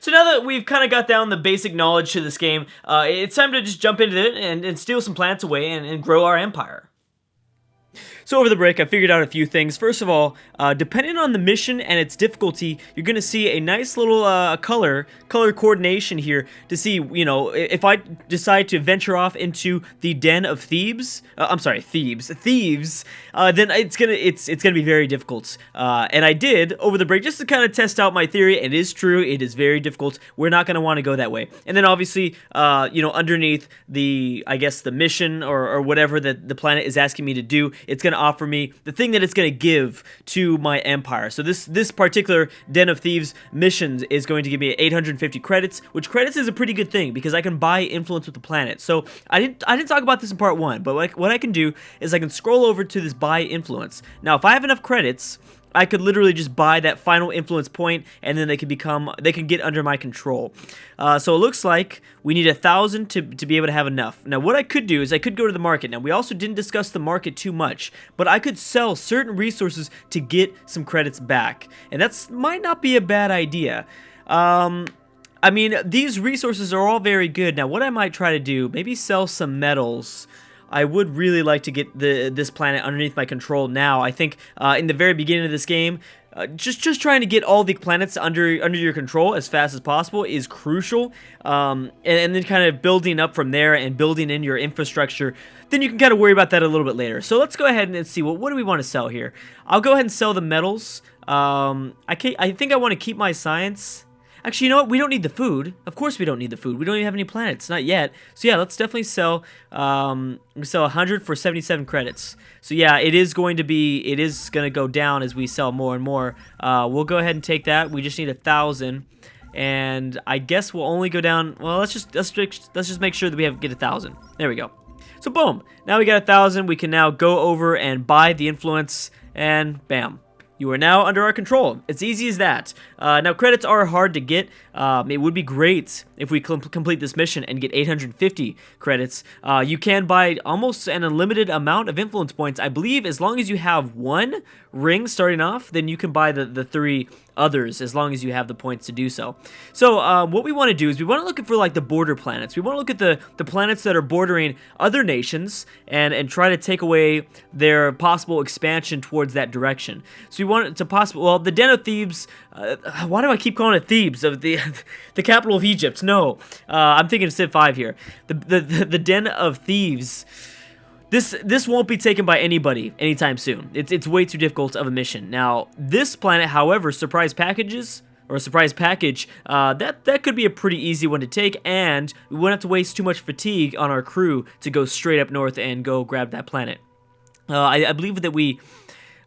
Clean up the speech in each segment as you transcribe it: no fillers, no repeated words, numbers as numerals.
So now that we've kind of got down the basic knowledge to this game, it's time to just jump into it and steal some planets away and grow our empire. So over the break, I figured out a few things. First of all, depending on the mission and its difficulty, you're going to see a nice little color coordination here to see, you know, if I decide to venture off into the den of thieves, thieves, then it's gonna be very difficult. And I did over the break just to kind of test out my theory. It is true. It is very difficult. We're not going to want to go that way. And then obviously, you know, underneath I guess the mission or whatever that the planet is asking me to do, it's going to offer me the thing that it's going to give to my empire. So this particular Den of Thieves mission is going to give me 850 credits, which credits is a pretty good thing because I can buy influence with the planet. So I didn't talk about this in part 1, but what I can do is I can scroll over to this buy influence. Now, if I have enough credits, I could literally just buy that final influence point, and then they can get under my control. So it looks like we need 1,000 to be able to have enough. Now, what I could do is I could go to the market. Now, we also didn't discuss the market too much, but I could sell certain resources to get some credits back, and that's might not be a bad idea. I mean, these resources are all very good. Now, what I might try to do, maybe sell some metals. I would really like to get this planet underneath my control now. I think in the very beginning of this game, just trying to get all the planets under your control as fast as possible is crucial. And then kind of building up from there and building in your infrastructure, then you can kind of worry about that a little bit later. So let's go ahead and see what do we want to sell here. I'll go ahead and sell the metals. I think I want to keep my science. Actually, you know what? We don't need the food. Of course we don't need the food. We don't even have any planets. Not yet. So yeah, let's definitely sell. We sell 100 for 77 credits. So yeah, it is going to go down as we sell more and more. We'll go ahead and take that. We just need 1,000. And I guess we'll only go down. Well, let's just make sure that we get 1,000. There we go. So boom. Now we got 1,000. We can now go over and buy the influence. And bam. You are now under our control. It's easy as that. Now, credits are hard to get. It would be great if we complete this mission and get 850 credits. You can buy almost an unlimited amount of influence points. I believe as long as you have one ring starting off, then you can buy the 3 others as long as you have the points to do so. So what we want to do is we want to look for like the border planets. We want to look at the planets that are bordering other nations and try to take away their possible expansion towards that direction. So we want it to well, the Den of Thebes. Why do I keep calling it Thebes? Of the capital of Egypt? No, I'm thinking of Civ 5 here. The Den of Thieves. This won't be taken by anybody anytime soon. It's way too difficult of a mission. Now, this planet, however, surprise package, that could be a pretty easy one to take, and we won't have to waste too much fatigue on our crew to go straight up north and go grab that planet. I believe that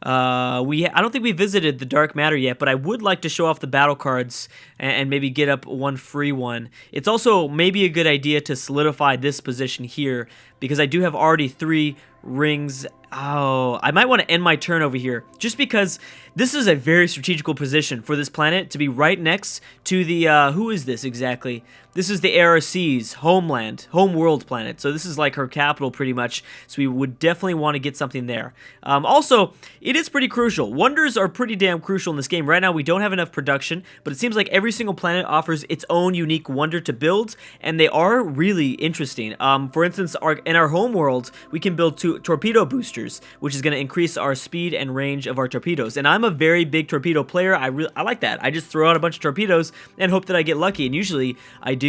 I don't think we visited the dark matter yet, but I would like to show off the battle cards and maybe get up one free one. It's also maybe a good idea to solidify this position here because I do have already 3 rings. Oh, I might want to end my turn over here just because this is a very strategical position for this planet to be right next to the, who is this exactly? This is the ARC's homeworld planet. So this is like her capital pretty much. So we would definitely want to get something there. Also, it is pretty crucial. Wonders are pretty damn crucial in this game. Right now, we don't have enough production, but it seems like every single planet offers its own unique wonder to build, and they are really interesting. For instance, in our homeworld, we can build 2 torpedo boosters, which is going to increase our speed and range of our torpedoes. And I'm a very big torpedo player. I like that. I just throw out a bunch of torpedoes and hope that I get lucky, and usually I do.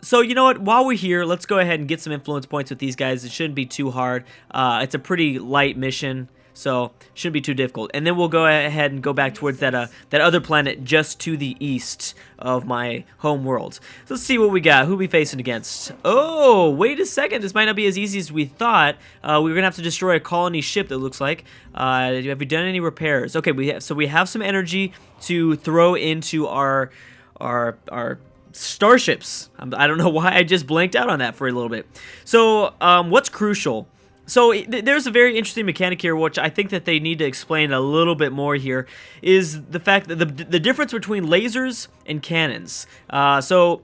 So you know what, while we're here, let's go ahead and get some influence points with these guys. It shouldn't be too hard. It's a pretty light mission, so shouldn't be too difficult. And then we'll go ahead and go back towards that other planet just to the east of my home world. So let's see what we got. Who are we facing against? Oh, wait a second. This might not be as easy as we thought. We're gonna have to destroy a colony ship, that looks like. Have we done any repairs? Okay, we have some energy to throw into our Starships. I don't know why I just blanked out on that for a little bit. So, what's crucial? So, there's a very interesting mechanic here, which I think that they need to explain a little bit more here, is the fact that the difference between lasers and cannons. So,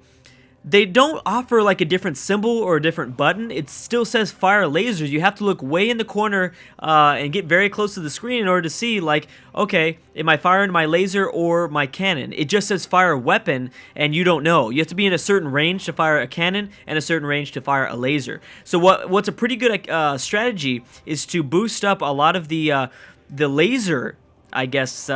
they don't offer like a different symbol or a different button. It still says fire lasers. You have to look way in the corner and get very close to the screen in order to see, like, okay, am I firing my laser or my cannon? It just says fire weapon, and you don't know. You have to be in a certain range to fire a cannon and a certain range to fire a laser. So what's a pretty good strategy is to boost up a lot of the laser, I guess,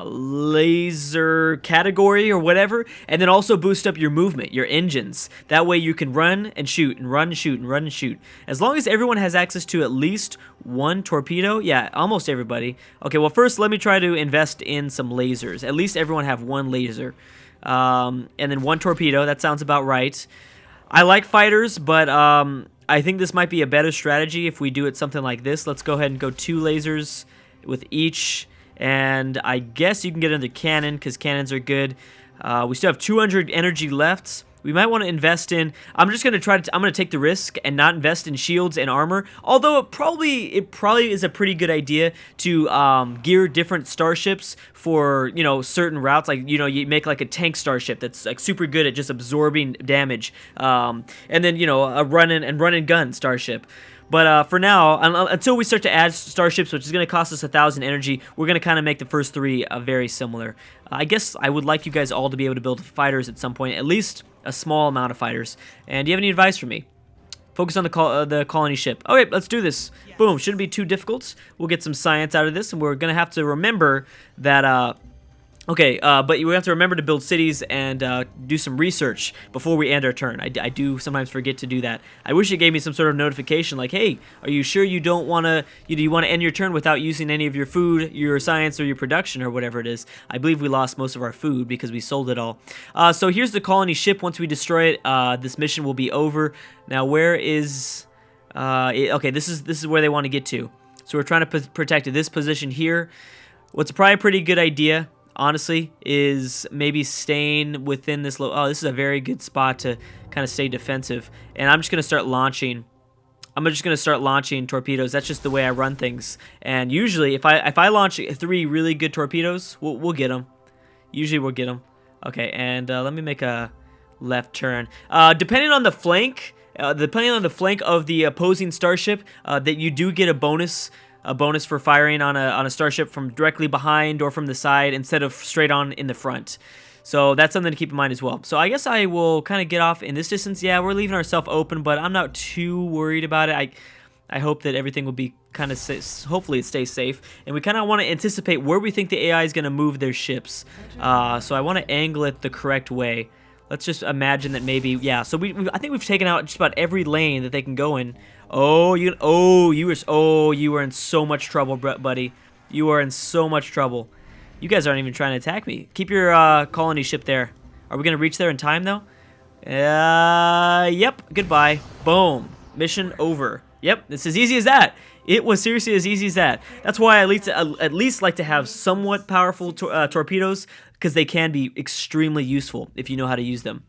laser category or whatever, and then also boost up your movement, your engines. That way you can run and shoot and run and shoot and run and shoot. As long as everyone has access to at least one torpedo, yeah, almost everybody. Okay, well, first let me try to invest in some lasers. At least everyone have one laser. And then one torpedo, that sounds about right. I like fighters, but I think this might be a better strategy if we do it something like this. Let's go ahead and go 2 lasers with each. And I guess you can get into cannon because cannons are good. We still have 200 energy left. We might want to invest in. I'm just gonna I'm gonna take the risk and not invest in shields and armor. Although it probably is a pretty good idea to gear different starships for, you know, certain routes. Like, you know, you make like a tank starship that's like super good at just absorbing damage. And then, you know, a run and gun starship. But for now, until we start to add starships, which is going to cost us 1,000 energy, we're going to kind of make the first 3 very similar. I guess I would like you guys all to be able to build fighters at some point, at least a small amount of fighters. And do you have any advice for me? Focus on the colony ship. Okay, let's do this. Yeah. Boom, shouldn't be too difficult. We'll get some science out of this, and we're going to have to remember that... but you have to remember to build cities and do some research before we end our turn. I do sometimes forget to do that. I wish it gave me some sort of notification like, hey, are you sure you don't want to, do you want to end your turn without using any of your food, your science, or your production, or whatever it is? I believe we lost most of our food because we sold it all. So here's the colony ship. Once we destroy it, this mission will be over. Now, where is... okay, this is where they want to get to. So we're trying to protect this position here. What's probably a pretty good idea, honestly, is maybe staying within this this is a very good spot to kind of stay defensive. And I'm just going to start launching. I'm just going to start launching torpedoes. That's just the way I run things. And usually, if I launch 3 really good torpedoes, we'll get them. Usually we'll get them. Okay, and let me make a left turn. Depending on the flank of the opposing starship, that you do get a bonus for firing on a starship from directly behind or from the side instead of straight on in the front. So that's something to keep in mind as well. So I guess I will kind of get off in this distance. Yeah, we're leaving ourselves open, but I'm not too worried about it. I hope that everything will be kind of hopefully it stays safe. And we kind of want to anticipate where we think the AI is going to move their ships. So I want to angle it the correct way. Let's just imagine that maybe, yeah. So I think we've taken out just about every lane that they can go in. You were in so much trouble, buddy. You are in so much trouble. You guys aren't even trying to attack me. Keep your colony ship there. Are we gonna reach there in time though? Yep. Goodbye. Boom. Mission over. Yep. It's as easy as that. It was seriously as easy as that. That's why I at least like to have somewhat powerful torpedoes, because they can be extremely useful if you know how to use them.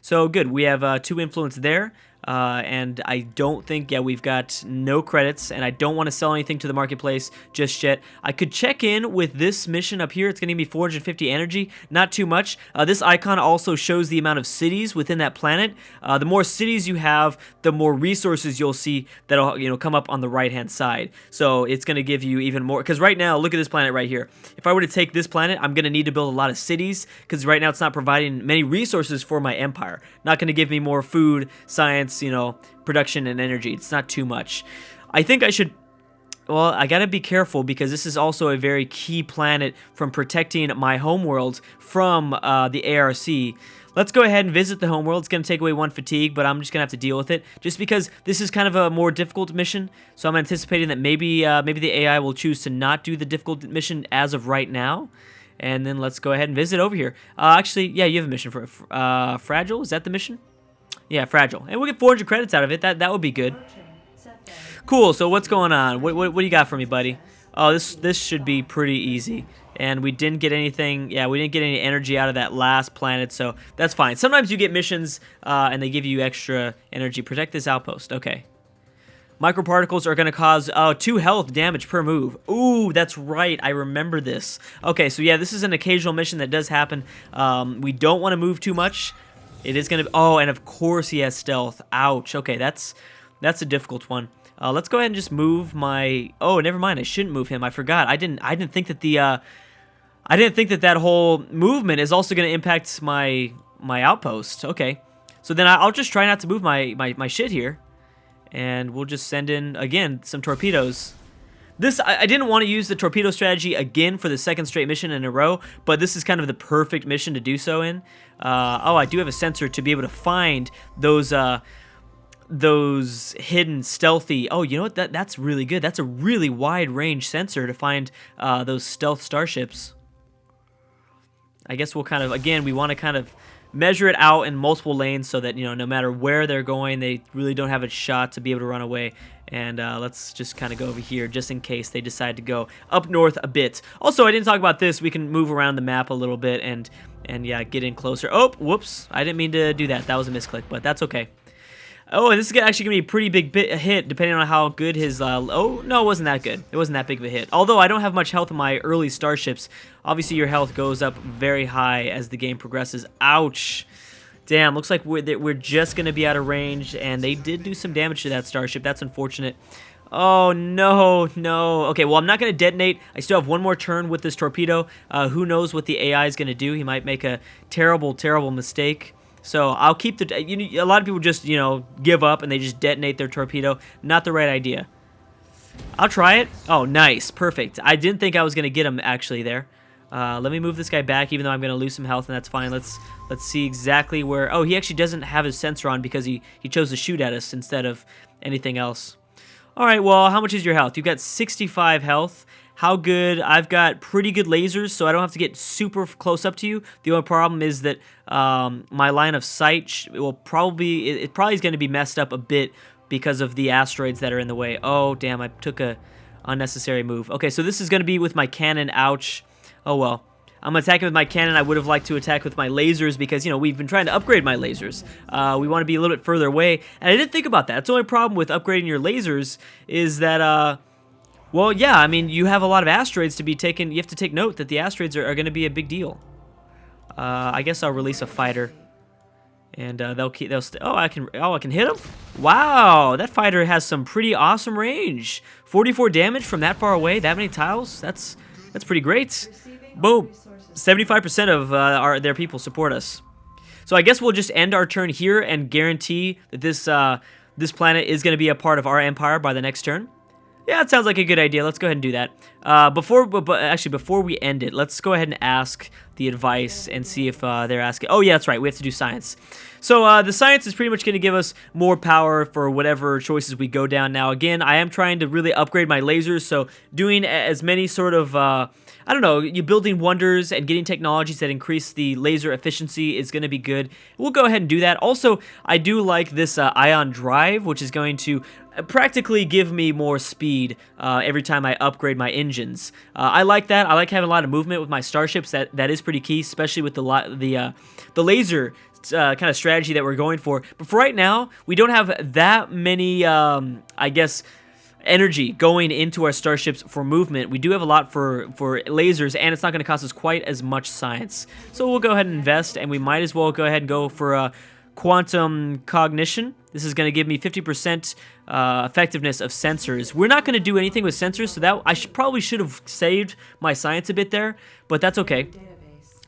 So good. We have 2 influence there. And I don't think, yeah, we've got no credits, and I don't want to sell anything to the marketplace just yet. I could check in with this mission up here. It's going to be 450 energy, not too much. This icon also shows the amount of cities within that planet. The more cities you have, the more resources you'll see that'll, you know, come up on the right-hand side. So it's going to give you even more, because right now, look at this planet right here. If I were to take this planet, I'm going to need to build a lot of cities, because right now it's not providing many resources for my empire. Not going to give me more food, science, you know, production and energy. It's not too much. I think I should, well, I gotta be careful, because this is also a very key planet from protecting my homeworld from the ARC. Let's go ahead and visit the homeworld. It's gonna take away 1 fatigue, but I'm just gonna have to deal with it, just because this is kind of a more difficult mission. So I'm anticipating that maybe the AI will choose to not do the difficult mission as of right now. And then let's go ahead and visit over here. Actually, yeah, you have a mission for Fragile. Is that the mission? Yeah, Fragile. And we'll get 400 credits out of it. That would be good. Cool, so what's going on? What do you got for me, buddy? Oh, this should be pretty easy. And we didn't get anything. Yeah, we didn't get any energy out of that last planet, so that's fine. Sometimes you get missions, and they give you extra energy. Protect this outpost. Okay. Microparticles are going to cause 2 health damage per move. Ooh, that's right. I remember this. Okay, so yeah, this is an occasional mission that does happen. We don't want to move too much. It is gonna. Oh, and of course he has stealth. Ouch. Okay, that's a difficult one. Let's go ahead and just move my. Oh, never mind. I shouldn't move him. I forgot. I didn't think that the. I didn't think that that whole movement is also gonna impact my outpost. Okay, so then I'll just try not to move my shit here, and we'll just send in again some torpedoes. This, I didn't want to use the torpedo strategy again for the second straight mission in a row, but this is kind of the perfect mission to do so in. Oh, I do have a sensor to be able to find those hidden stealthy. Oh, you know what? That's really good. That's a really wide range sensor to find those stealth starships. I guess we'll kind of, again, we want to kind of measure it out in multiple lanes so that, you know, no matter where they're going, they really don't have a shot to be able to run away. And let's just kind of go over here just in case they decide to go up north a bit. Also, I didn't talk about this. We can move around the map a little bit and yeah, get in closer. Oh, whoops. I didn't mean to do that. That was a misclick, but that's okay. Oh, and this is actually going to be a pretty big hit, depending on how good his... oh, no, it wasn't that good. It wasn't that big of a hit. Although I don't have much health in my early starships. Obviously, your health goes up very high as the game progresses. Ouch. Damn, looks like we're just going to be out of range, and they did do some damage to that starship. That's unfortunate. Oh, no, no. Okay, well, I'm not going to detonate. I still have one more turn with this torpedo. Who knows what the AI is going to do. He might make a terrible, terrible mistake. So I'll keep the... a lot of people just, give up and they just detonate their torpedo. Not the right idea. I'll try it. Oh, nice. Perfect. I didn't think I was going to get him, actually, there. Let me move this guy back, even though I'm going to lose some health, and that's fine. Let's see exactly where... Oh, he actually doesn't have his sensor on because he chose to shoot at us instead of anything else. All right, well, how much is your health? You've got 65 health. How good? I've got pretty good lasers, so I don't have to get super close up to you. The only problem is that my line of sight will probably... It probably is going to be messed up a bit because of the asteroids that are in the way. Oh, damn, I took a unnecessary move. Okay, so this is going to be with my cannon. Ouch. Oh, well. I'm attacking with my cannon. I would have liked to attack with my lasers because, we've been trying to upgrade my lasers. We want to be a little bit further away, and I didn't think about that. That's the only problem with upgrading your lasers is that... well, yeah, I mean, you have a lot of asteroids to be taken. You have to take note that the asteroids are going to be a big deal. I guess I'll release a fighter, and they'll I can hit them. Wow, that fighter has some pretty awesome range. 44 damage from that far away. That many tiles. That's pretty great. Boom. 75% of their people support us. So I guess we'll just end our turn here and guarantee that this planet is going to be a part of our empire by the next turn. Yeah, it sounds like a good idea. Let's go ahead and do that. Before we end it, let's go ahead and ask the advice and see if they're asking. Oh, yeah, that's right. We have to do science. So the science is pretty much going to give us more power for whatever choices we go down. Now, again, I am trying to really upgrade my lasers, so doing as many sort of... I don't know, you building wonders and getting technologies that increase the laser efficiency is going to be good. We'll go ahead and do that. Also, I do like this ion drive, which is going to practically give me more speed every time I upgrade my engines. I like that. I like having a lot of movement with my starships. That is pretty key, especially with the laser kind of strategy that we're going for. But for right now, we don't have that many, I guess, energy going into our starships for movement. We do have a lot for lasers, and it's not going to cost us quite as much science. So we'll go ahead and invest, and we might as well go ahead and go for quantum cognition. This is going to give me 50% effectiveness of sensors. We're not going to do anything with sensors, so that I probably should have saved my science a bit there, but that's okay.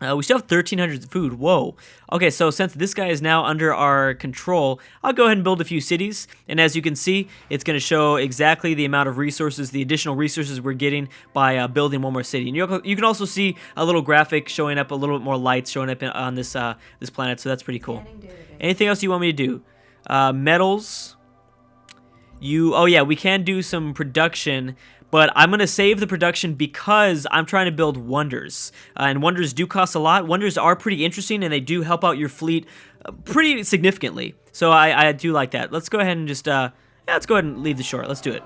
We still have 1,300 food. Whoa. Okay, so since this guy is now under our control, I'll go ahead and build a few cities. And as you can see, it's going to show exactly the amount of resources, the additional resources we're getting by building one more city. And you can also see a little graphic showing up, a little bit more lights showing up on this this planet, so that's pretty cool. Anything else you want me to do? Metals. Oh yeah, we can do some production. But I'm going to save the production because I'm trying to build wonders. And wonders do cost a lot. Wonders are pretty interesting, and they do help out your fleet pretty significantly. So I do like that. Let's go ahead and just... yeah, let's go ahead and leave the shore. Let's do it.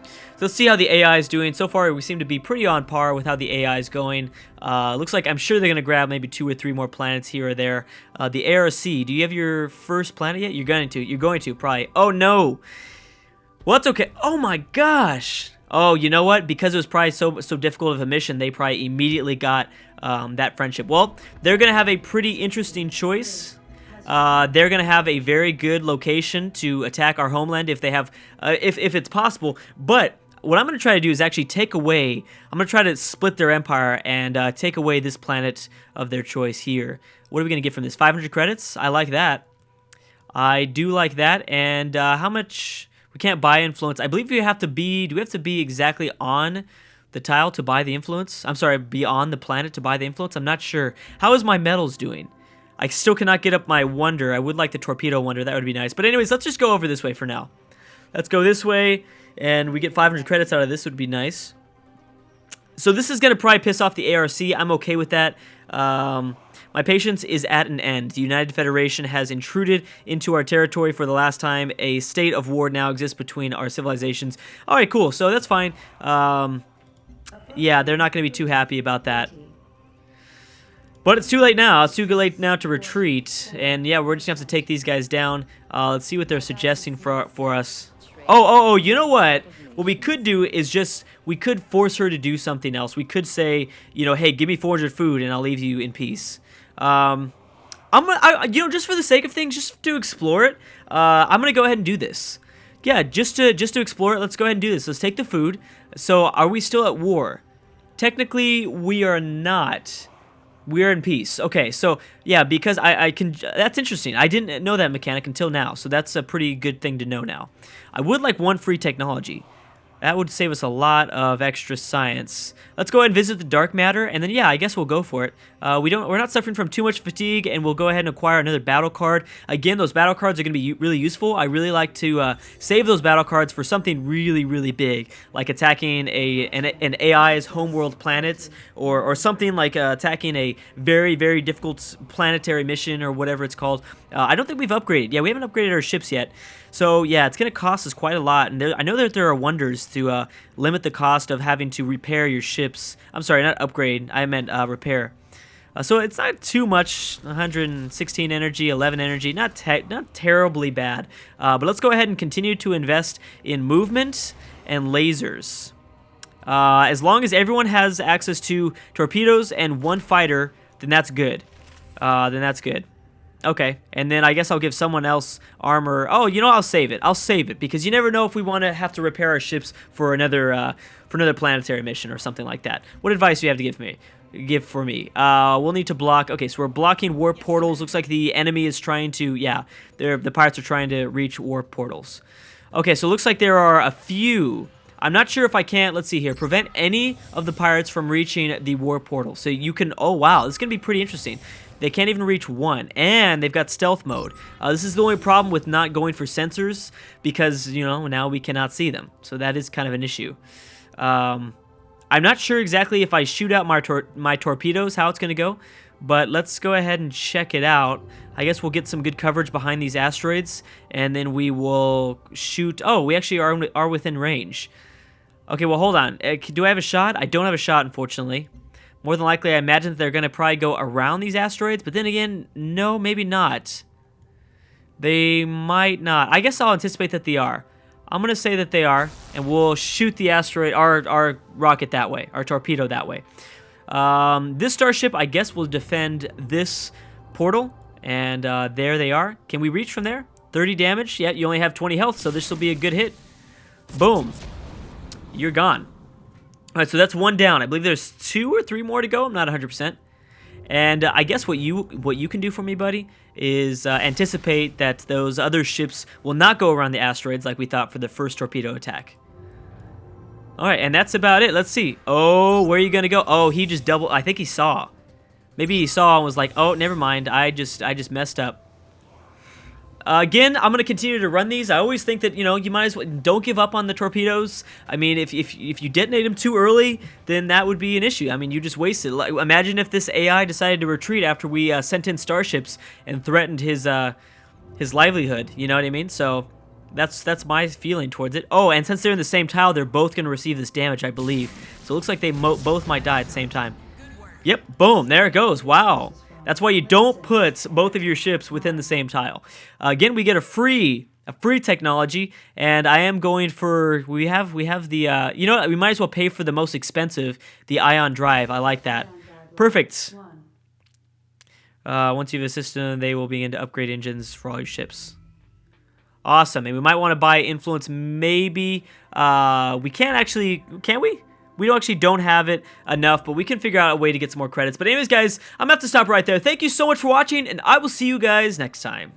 So let's see how the AI is doing. So far, we seem to be pretty on par with how the AI is going. Looks like I'm sure they're going to grab maybe 2 or 3 more planets here or there. The ARC, do you have your first planet yet? You're going to, probably. Oh, no. Well, that's okay. Oh my gosh. Oh, you know what? Because it was probably so difficult of a mission, they probably immediately got that friendship. Well, they're going to have a pretty interesting choice. they're going to have a very good location to attack our homeland if they have, if it's possible. But what I'm going to try to do is actually take away, I'm going to try to split their empire and take away this planet of their choice here. What are we going to get from this? 500 credits? I like that. I do like that. And how much? We can't buy influence. I believe you have to be, do we have to be exactly on the tile to buy the influence? I'm sorry, be on the planet to buy the influence? I'm not sure. How is my metals doing? I still cannot get up my wonder. I would like the torpedo wonder. That would be nice. But anyways, let's just go over this way for now. Let's go this way, and we get 500 credits out of this. Would be nice. So this is going to probably piss off the ARC. I'm okay with that. My patience is at an end. The United Federation has intruded into our territory for the last time. A state of war now exists between our civilizations. All right, cool. So that's fine. Yeah, they're not going to be too happy about that. But it's too late now. It's too late now to retreat. And yeah, we're just going to have to take these guys down. Let's see what they're suggesting for us. Oh, you know what? What we could do is just, we could force her to do something else. We could say, you know, hey, give me 400 food and I'll leave you in peace. I'm gonna, you know, just for the sake of things, just to explore it, I'm gonna go ahead and do this. Yeah, just to explore it, let's go ahead and do this. Let's take the food. So, are we still at war? Technically, we are not. We're in peace. Okay, so, yeah, because I can, that's interesting. I didn't know that mechanic until now, so that's a pretty good thing to know now. I would like one free technology. That would save us a lot of extra science. Let's go ahead and visit the dark matter, and then yeah, I guess we'll go for it. We're not suffering from too much fatigue, and we'll go ahead and acquire another battle card. Again, those battle cards are going to be really useful. I really like to save those battle cards for something really, really big, like attacking an AI's homeworld planet, or something like attacking a very, very difficult planetary mission or whatever it's called. I don't think we've upgraded. Yeah, we haven't upgraded our ships yet. So yeah, it's going to cost us quite a lot, and I know that there are wonders to limit the cost of having to repair your ships. I'm sorry, not upgrade. I meant repair. So it's not too much. 116 energy, 11 energy, not terribly bad. But let's go ahead and continue to invest in movement and lasers. As long as everyone has access to torpedoes and one fighter, then that's good. Okay, and then I guess I'll give someone else armor. Oh, you know, I'll save it. I'll save it because you never know if we want to have to repair our ships for another planetary mission or something like that. What advice do you have to give for me? We'll need to block. Okay, so we're blocking warp portals. Looks like the enemy is trying to. Yeah, the pirates are trying to reach warp portals. Okay, so it looks like there are a few. I'm not sure if I can't. Let's see here. Prevent any of the pirates from reaching the warp portal. So you can. Oh wow, this is gonna be pretty interesting. They can't even reach one, and they've got stealth mode. This is the only problem with not going for sensors because, you know, now we cannot see them. So that is kind of an issue. I'm not sure exactly if I shoot out my torpedoes, how it's going to go, but let's go ahead and check it out. I guess we'll get some good coverage behind these asteroids, and then we will shoot. Oh, we actually are within range. Okay, well, hold on. Do I have a shot? I don't have a shot, unfortunately. More than likely, I imagine that they're going to probably go around these asteroids, but then again, no, maybe not. They might not. I guess I'll anticipate that they are. I'm going to say that they are, and we'll shoot the asteroid, our rocket that way, our torpedo that way. This starship, I guess, will defend this portal, and there they are. Can we reach from there? 30 damage? Yeah, you only have 20 health, so this will be a good hit. Boom. You're gone. All right, so that's one down. I believe there's 2 or 3 more to go. I'm not 100%. And I guess what you can do for me, buddy, is anticipate that those other ships will not go around the asteroids like we thought for the first torpedo attack. All right, and that's about it. Let's see. Oh, where are you going to go? Oh, he just I think he saw. Maybe he saw and was like, oh, never mind. I just messed up. Again, I'm going to continue to run these. I always think that, you know, you might as well don't give up on the torpedoes. I mean, if you detonate them too early, then that would be an issue. I mean, you just wasted. Like, imagine if this AI decided to retreat after we sent in starships and threatened his livelihood. You know what I mean? So that's my feeling towards it. Oh, and since they're in the same tile, they're both going to receive this damage, I believe. So it looks like they both might die at the same time. Yep, boom, there it goes. Wow. That's why you don't put both of your ships within the same tile. Again, we get a free technology, and I am going for, we have the, you know what, we might as well pay for the most expensive, the ion drive. I like that. Perfect. Once you've assisted them, they will begin to upgrade engines for all your ships. Awesome. And we might want to buy influence maybe. We can't actually, can we? We actually don't have it enough, but we can figure out a way to get some more credits. But anyways, guys, I'm going to have to stop right there. Thank you so much for watching, and I will see you guys next time.